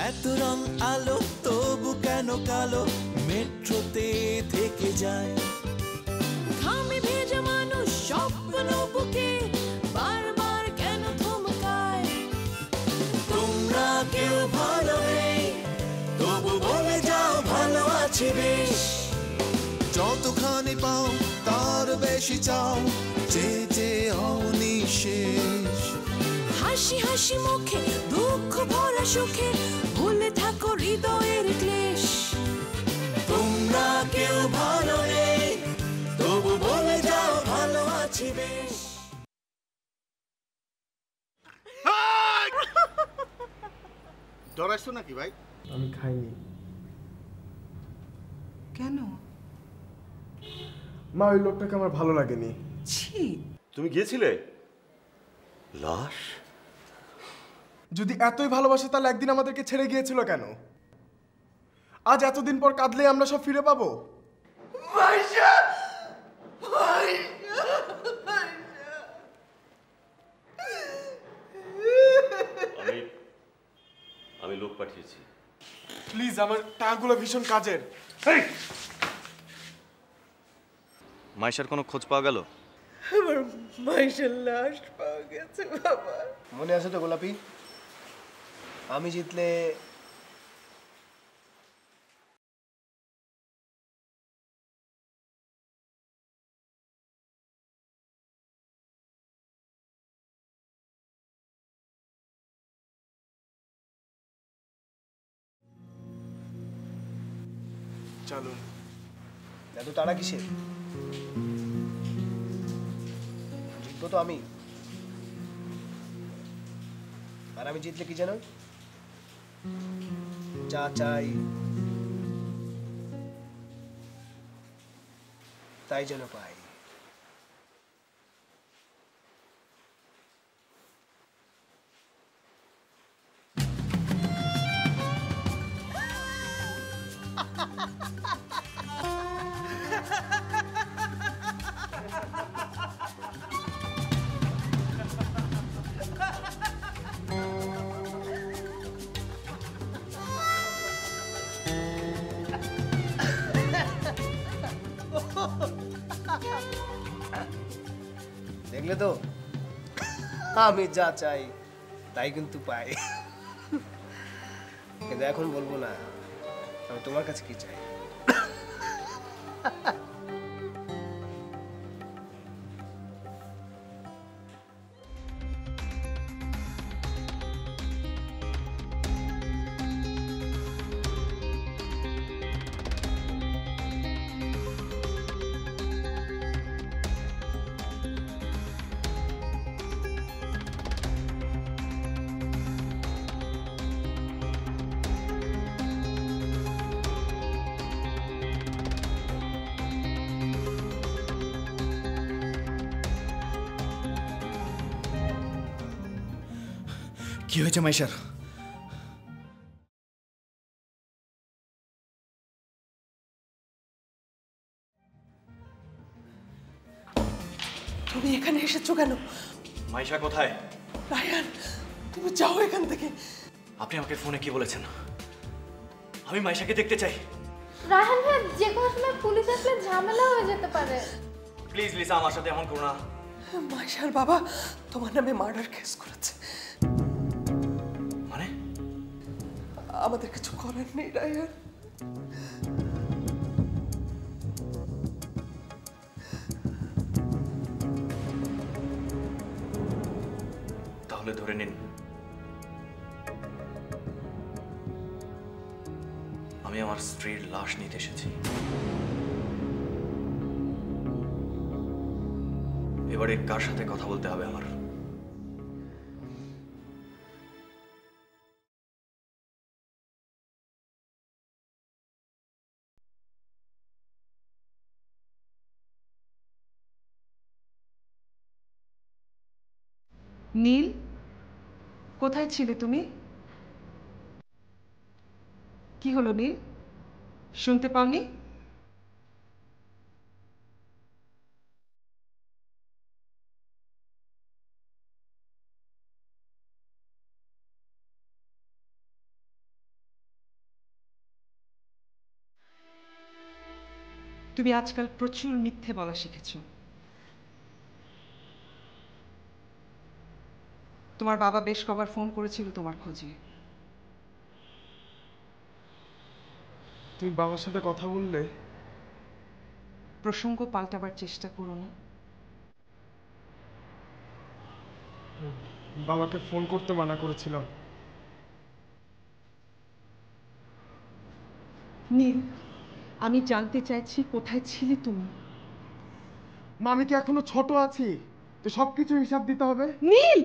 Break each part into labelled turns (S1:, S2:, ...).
S1: এত রং আলো তবু কেন কালো মেট্রোতে থেকে যায়
S2: ঘামে ভেজা মানুষ স্বপ্ন বুকে বারবার কেন থমকায়
S1: তোমরা কেউ ভালো নেই তবু বলে যাও ভালো আছি বেশ যতখানি পাও তার বেশি চাও যে যে অনিশেষ
S2: হাসি হাসি মুখে দুঃখ ভরা সুখে ভুলে থাকো হৃদয়ের ক্লেশ
S1: তোমরা কেউ ভালো নেই তবু বলে যাও ভালো আছি বেশ
S3: ডরাইছো নাকি ভাই?
S4: আমি খাইনি।
S5: কেন?
S4: মা ওই লোকটাকে আমার ভালো লাগেনি।
S5: ছি,
S3: তুমি গিয়েছিলে? লাশ?
S4: যদি এতই ভালোবাসে তাহলে একদিন আমাদেরকে ছেড়ে গিয়েছিল কেন? আজ এতদিন পর কাঁদলে আমরা সব ফিরে পাবো?
S3: আমি লোক পাঠিয়েছি।
S4: প্লিজ, আমার টাকাগুলো ভীষণ কাজের।
S6: মাইশার কোনো খোঁজ পাওয়া গেল?
S5: আমার মাইশার লাশ পাওয়া গেছে বাবা।
S7: মনে আছে তো গোলাপি, আমি জিতলে
S4: চলুন।
S7: এত তাড়া কিসের? জিতবো তো আমি, আর আমি জিতলে কি জানো, যা চাই তাই যেন পাই। দেখলে তো, আমি যা চাই তাই কিন্তু পাই। কিন্তু এখন বলবো না আমি তোমার কাছে কি চাই।
S1: কি হয়েছে মাইশার?
S5: তুমি এখানে এসেছো কেন?
S6: মাইশা কোথায়?
S5: রায়ান, তুমি যাও এখান থেকে।
S6: আপনি আমাকে ফোনে কি বলেছেন? আমি মাইশাকে দেখতে চাই।
S8: রায়হান ভাই, যে কোনো সময় পুলিশ আসলে ঝামেলা হয়ে যেতে পারে।
S6: প্লিজ লিসা, আমার সাথে এমন করো না।
S5: মাইশার বাবা তোমার নামে মার্ডার কেস করেছে।
S6: মানে?
S5: আমাদের কিছু করার নেই রায়ান।
S6: তাহলে ধরে নিন আমি আমার স্ত্রীর লাশ নিতে এসেছি। এবারে কার সাথে কথা বলতে হবে আমার?
S5: নীল, কোথায় ছিলে তুমি? কি হলো নীল, শুনতে পাওনি?
S9: তুমি আজকাল প্রচুর মিথ্যে বলা শিখেছো। তোমার বাবা বেশ কবার ফোন করেছিল তোমার খোঁজে।
S4: তুমি বাবার সাথে কথা বললে?
S9: প্রসঙ্গ পাল্টাবার চেষ্টা করো না।
S4: বাবাকে ফোন করতে মানা করেছিলাম।
S9: নীল, আমি জানতে চাইছি কোথায় ছিলে তুমি?
S4: মা, আমি কি এখনো ছোট আছি তো সবকিছু হিসাব দিতে হবে?
S9: নীল,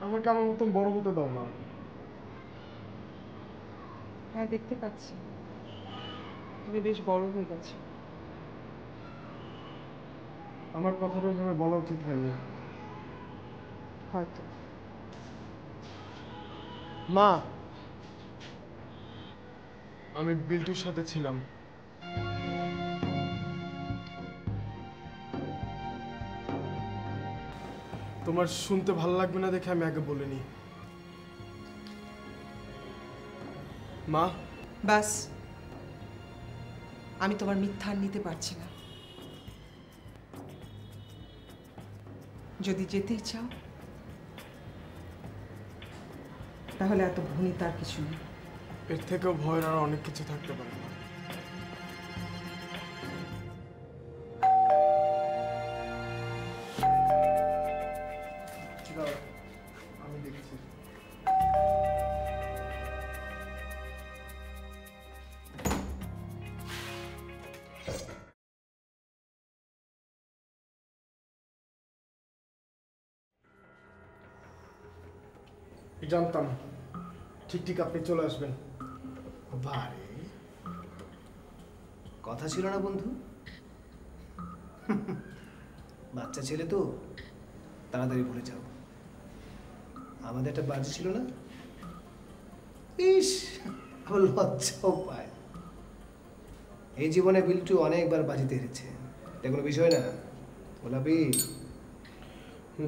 S4: আমাকে আমার মতন বড় হতে দাও না।
S9: হ্যাঁ, দেখতে পাচ্ছি তুমি বেশ বড় হয়ে গেছো।
S4: আমার কথাটা ওইভাবে বলা উচিত হয়নি।
S9: হয়তো।
S4: মা, আমি বিল্টুর সাথে ছিলাম। তোমার শুনতে ভালো লাগবে না দেখে আমি আগে বলিনি। মা,
S9: বাস, আমি তোমার মিথ্যা আর নিতে পারছি না। যদি যেতেই চাও তাহলে এত ভনি তার কিছু নেই।
S4: এর থেকেও ভয়ের আর অনেক কিছু থাকতে পারে না। আমি দেখছি। জানতাম ঠিক ঠিক আপনি চলে আসবেন।
S7: বারে কথা ছিল না বন্ধু? বাচ্চা ছেলে তো তাড়াতাড়ি ভুলে যাও। আমাদের একটা বাজি ছিল না? ইস, আমার লজ্জাও পায়। এই জীবনে বিল্টু অনেকবার বাজিতে হেরেছে, এটা কোনো বিষয় না। গোলাপি,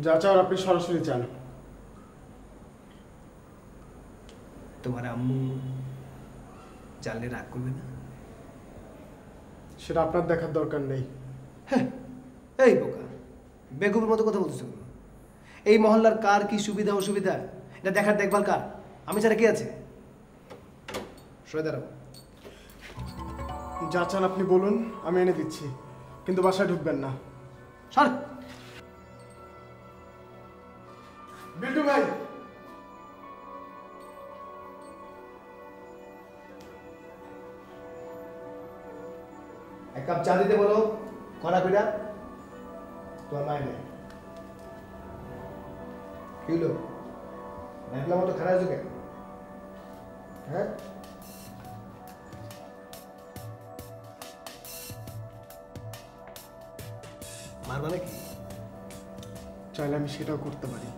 S4: যা চাও আপনি সরাসরি চান।
S7: তোমার আম্মু জানলে রাগ করবে না?
S4: সেটা আপনার দেখার দরকার নেই।
S7: হ্যাঁ, এই বোকা, বেকুবের মতো কথা বলতেছো কেন? এই মহল্লার কার কি সুবিধা অসুবিধা এটা দেখার দেখভাল কার? আমি ছাড়া কে আছে? সরে দাঁড়াও।
S4: যা চান আপনি বলুন, আমি এনে দিচ্ছি, কিন্তু বাসায় ঢুকবেন না।
S7: সর।
S4: বিল্টু ভাই,
S7: এক কাপ চা দিতে বলো, কড়া পিঠা। তোমার মায় নেই। কি হলো, দেখলাম মতো খারাপ যুগে? হ্যাঁ, মারবা নাকি?
S4: চাইলে আমি সেটাও করতে পারি।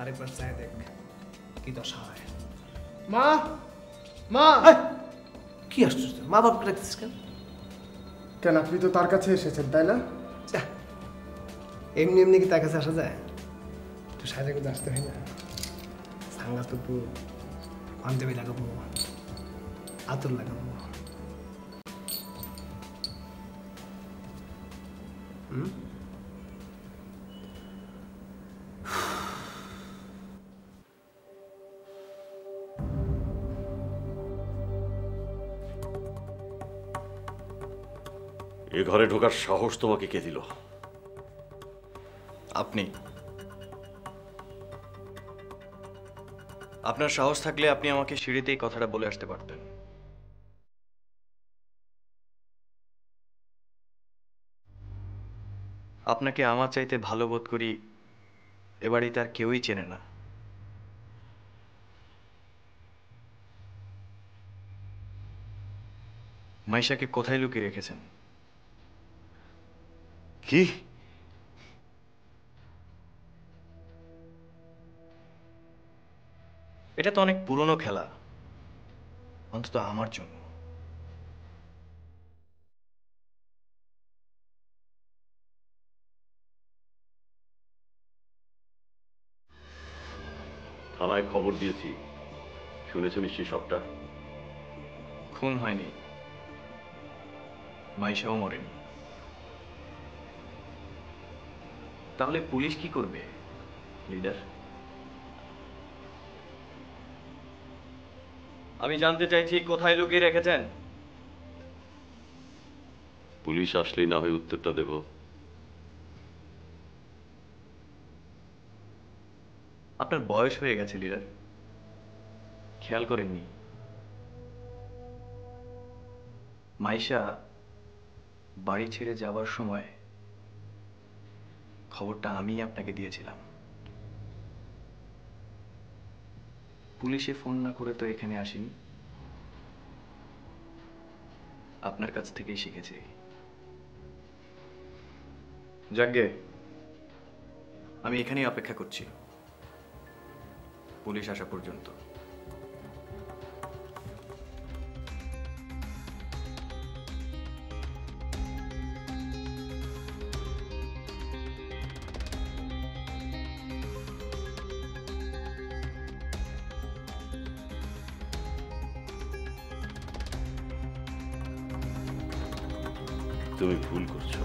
S7: আরেকবার চাই দেখ কি দশা হয়।
S4: মা, মা!
S7: কি আশ্চর্য, মা বাবাকে রাখছিস কেন?
S4: কেন, আপনি তো তার কাছে এসেছেন, তাই না?
S7: যা, এমনি এমনি কি তার কাছে আসা যায়? একটু সাজা করে আসতে হয় না? সাংলাস তো পাঞ্জাবি লাগাবো, আতর লাগাবো।
S3: এ ঘরে ঢোকার সাহস তোমাকে কে দিল?
S6: আপনি। আপনার সাহস থাকলে আপনি আমাকে সিঁড়িতেই কথাটা বলে আসতে পারতেন। আপনাকে আমার চাইতে ভালো বোধ করি এবারই তার কেউই চেনে না। মাইশাকে কোথায় লুকিয়ে রেখেছেন?
S3: কি?
S6: এটা তো অনেক পুরনো খেলা, অন্তত আমার জন্য।
S3: থানায় খবর দিয়েছি, শুনেছো নিশ্চয়ই সবটা।
S6: খুন হয়নি, মাইশাও মরেনি। তাহলে পুলিশ কি করবে লিডার? আমি জানতে চাইছি কোথায় লুকিয়ে রেখেছেন।
S3: পুলিশ আসলেই না হয় উত্তরটা দেব।
S6: আপনার বয়স হয়ে গেছে লিডার, খেয়াল করেননি? মাইশা বাড়ি ছেড়ে যাবার সময় খবরটা আমি আপনাকে দিয়েছিলাম। পুলিশে ফোন না করে তো এখানে আসিনি, আপনার কাছ থেকেই শিখেছি। যাকগে, আমি এখানেই অপেক্ষা করছি পুলিশ আসা পর্যন্ত।
S3: তুমি ভুল করছো।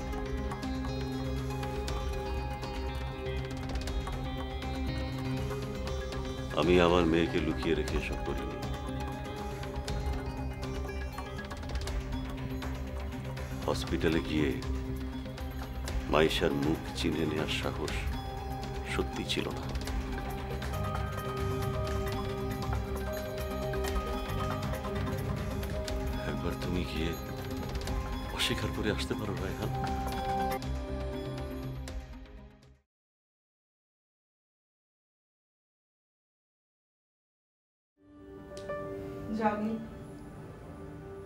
S3: আমি আমার মেয়েকে লুকিয়ে রেখে এসব করিনি। হসপিটালে গিয়ে মাইশার মুখ চিনে নেওয়ার সাহস সত্যি ছিল না। একবার তুমি গিয়ে অস্বীকার করে আসতে পারো রায়হান।
S5: জানি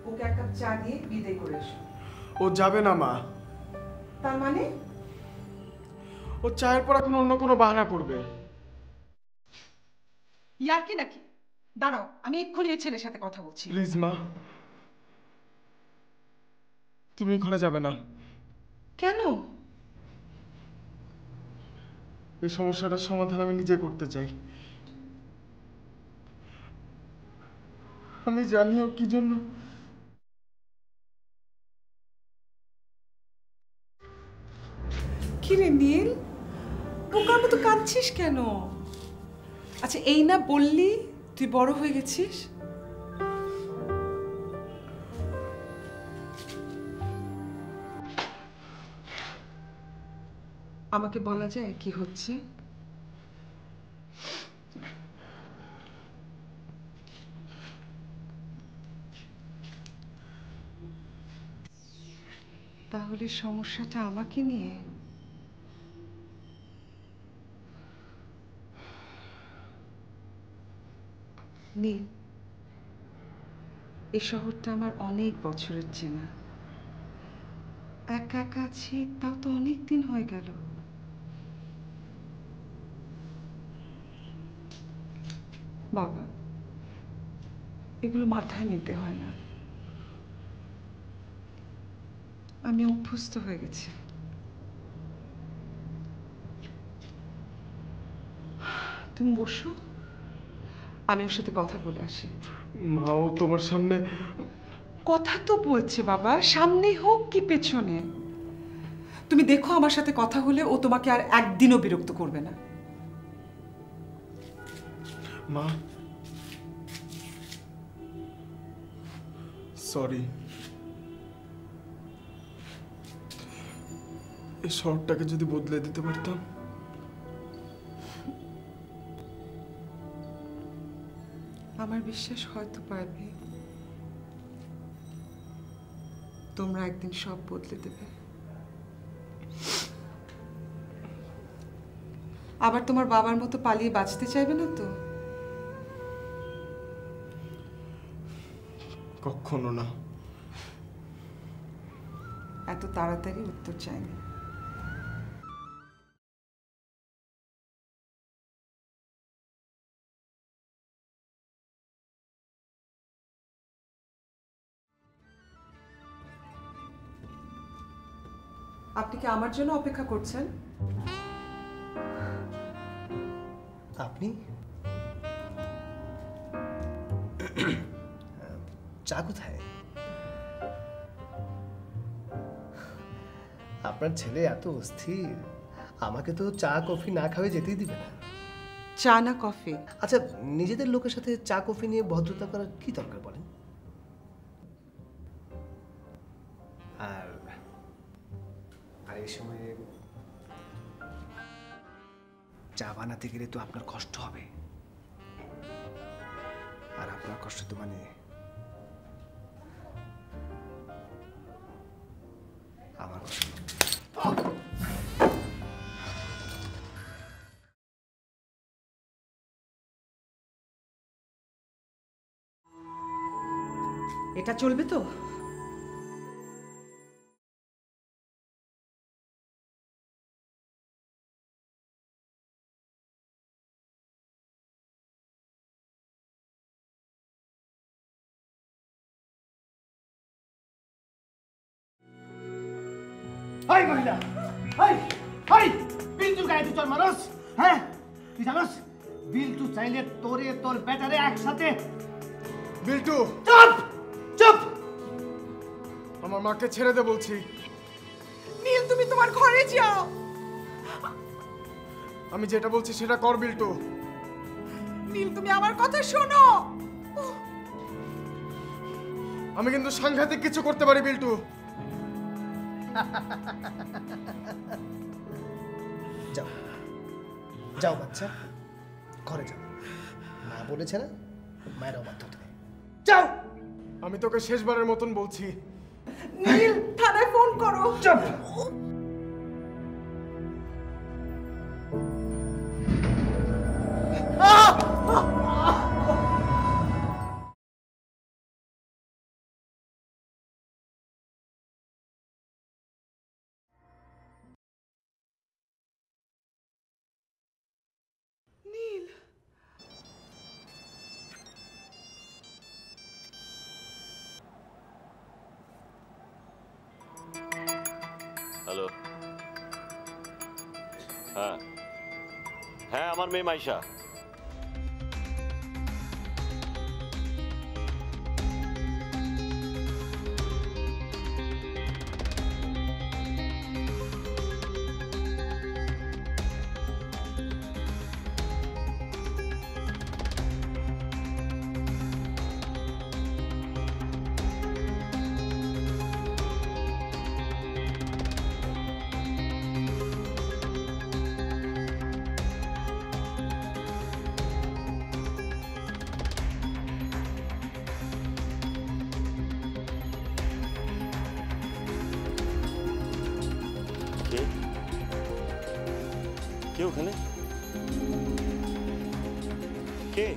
S5: ওকে এক কাপ চা দিয়ে বিদায় করে এসো।
S4: ও যাবে না মা,
S5: তার মানে?
S4: ও চায়ের পর এখন অন্য কোনো বাহানা করবে।
S5: ইয়ার কি নাকি? দাঁড়াও, আমি এক্ষুনি এই ছেলের সাথে কথা বলছি।
S4: প্লিজ মা, তুমি ঘরে যাবে না।
S5: কেন?
S4: এই সমস্যাটার সমাধান আমি নিজে করতে চাই। আমি জানিও কি জন্য।
S5: কি রে নীল, বোকার মতো কাঁদছিস কেন? আচ্ছা, এই না বললি তুই বড় হয়ে গেছিস? আমাকে বলা যায় কি হচ্ছে? তাহলে সমস্যাটা আমাকে নিয়ে? নীল, এই শহরটা আমার অনেক বছরের চেনা। একা একা আছি, তাও তো অনেক দিন হয়ে গেল। বাবা, এগুলো মাথায় নিতে হয় না। আমি অভ্যস্ত হয়ে গেছি। তুমি বসো, আমি ওর সাথে কথা বলে আসি।
S4: মা, ও তোমার সামনে
S5: কথা তো বলছে বাবা, সামনে হোক কি পেছনে। তুমি দেখো, আমার সাথে কথা হলে ও তোমাকে আর একদিনও বিরক্ত করবে না।
S4: মা, সরি। এই শহরটাকে যদি বদলে দিতে পারতাম।
S5: আমার বিশ্বাস হয়তো পারবে, তোমরা একদিন সব বদলে দেবে। আবার তোমার বাবার মতো পালিয়ে বাঁচতে চাইবে না তো?
S4: কখনো না।
S5: এত তাড়াতাড়ি উত্তর চাইনি। আপনি কি আমার জন্য অপেক্ষা করছেন?
S7: আপনি? চা কোথায়? আপনার ছেলে এত অস্থির, আমাকে তো চা কফি না খাওয়াই যেতেই দিবে না।
S5: চা না কফি?
S7: আচ্ছা, নিজেদের লোকের সাথে চা কফি নিয়ে ভদ্রতা করার কি দরকার বলেন? আর এই সময়ে চা বানাতে গেলে তো আপনার কষ্ট হবে, আর আপনার কষ্ট তো মানে আমার কষ্ট।
S5: এটা চলবে তো?
S7: হাই মহিলা, হাই হাই, বিল্টুর গায়ে তুই চল মানুষ। হ্যাঁ, তুই জানোস বিল্টু চাইলে তোরে তোর বেটারে একসাথে।
S4: বিল্টু
S7: চুপ চুপ,
S4: আমার মাকে ছেড়ে দে বলছি।
S5: নীল, তুমি তোমার ঘরে যাও।
S4: আমি যেটা বলছি সেটা কর বিল্টু।
S5: নীল, তুমি আমার কথা শোনো।
S4: আমি কিন্তু সাংঘাতিক কিছু করতে পারি বিল্টু।
S7: যাও যাও বাচ্চা, ঘরে যাও। মা বলেছে না, মায়ের অবাধ্য তুমি। যাও।
S4: আমি তোকে শেষবারের মতন বলছি।
S5: নীল, থানায় ফোন করো।
S7: চুপ।
S5: নীল,
S3: হ্যালো। হ্যাঁ হ্যাঁ, আমার মেয়ে মাইশা। কে ওখানে? কে?